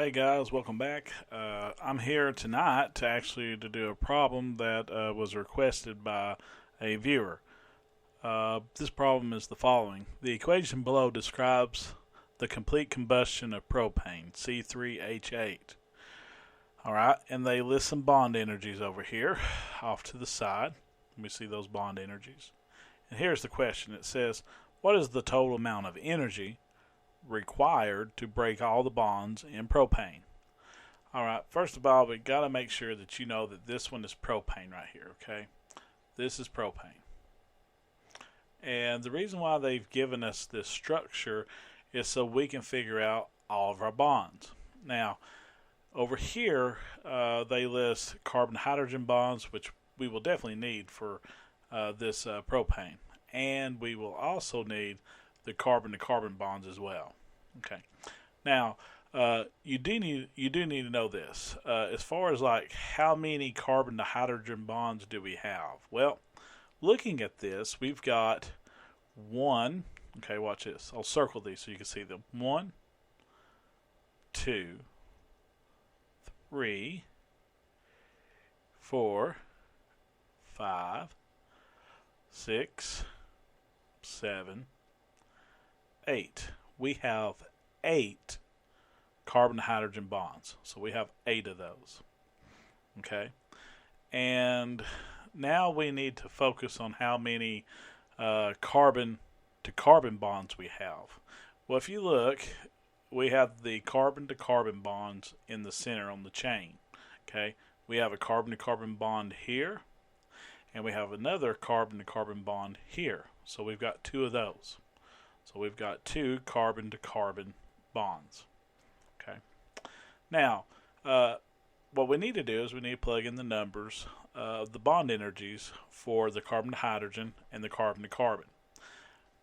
Hey guys, welcome back. I'm here tonight to do a problem that was requested by a viewer. This problem is the following. The equation below describes the complete combustion of propane, C3H8. Alright, and they list some bond energies over here, off to the side. Let me see those bond energies. And here's the question. It says, what is the total amount of energy required to break all the bonds in propane? Alright, first of all, we got to make sure that you know that this one is propane right here, okay? This is propane. And the reason why they've given us this structure is so we can figure out all of our bonds. Now, over here, they list carbon-hydrogen bonds, which we will definitely need for this propane. And we will also need the carbon-to-carbon bonds as well. Okay. Now, you do need to know this. As far as like how many carbon-to-hydrogen bonds do we have? Well, looking at this, we've got one. Okay, watch this. I'll circle these so you can see them. 1, 2, 3, 4, 5, 6, 7, 8. We have 8 carbon-hydrogen bonds. So we have 8 of those. Okay. And now we need to focus on how many carbon-to-carbon bonds we have. Well, if you look, we have the carbon-to-carbon bonds in the center on the chain. Okay. We have a carbon-to-carbon bond here, and we have another carbon-to-carbon bond here. So we've got 2 of those. So we've got 2 carbon-to-carbon bonds. Okay. Now, what we need to do is we need to plug in the numbers of the bond energies for the carbon-to-hydrogen and the carbon-to-carbon.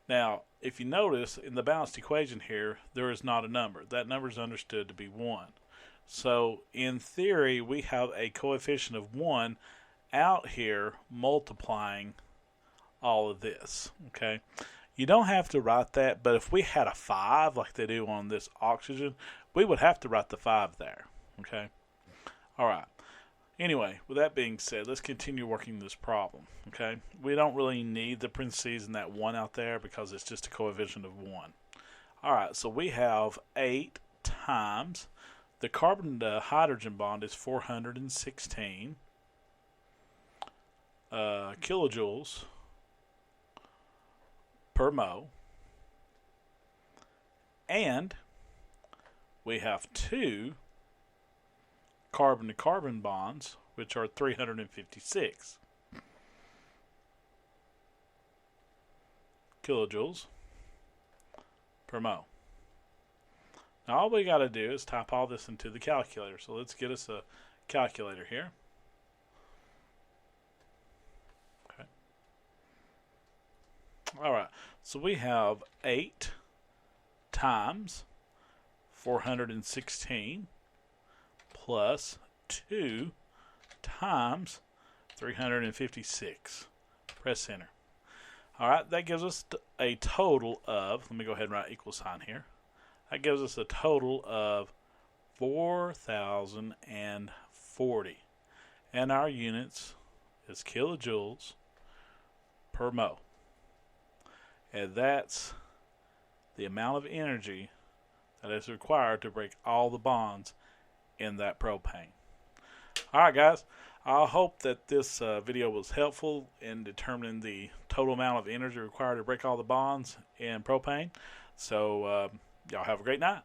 Now, if you notice, in the balanced equation here, there is not a number. That number is understood to be 1. So, in theory, we have a coefficient of 1 out here multiplying all of this. Okay. You don't have to write that, but if we had a 5 like they do on this oxygen, we would have to write the 5 there. Okay? Alright. Anyway, with that being said, let's continue working this problem. Okay? We don't really need the parentheses and that 1 out there because it's just a coefficient of 1. Alright, so we have 8 times the carbon to hydrogen bond is 416 kilojoules per mole, and we have 2 carbon-to-carbon bonds, which are 356 kilojoules per mole. Now all we got to do is type all this into the calculator. So let's get us a calculator here. Alright, so we have 8 times 416 plus 2 times 356. Press enter. Alright, that gives us a total of, let me go ahead and write equal sign here. That gives us a total of 4,040. And our units is kilojoules per mole. And that's the amount of energy that is required to break all the bonds in that propane. Alright guys, I hope that this video was helpful in determining the total amount of energy required to break all the bonds in propane. So y'all have a great night.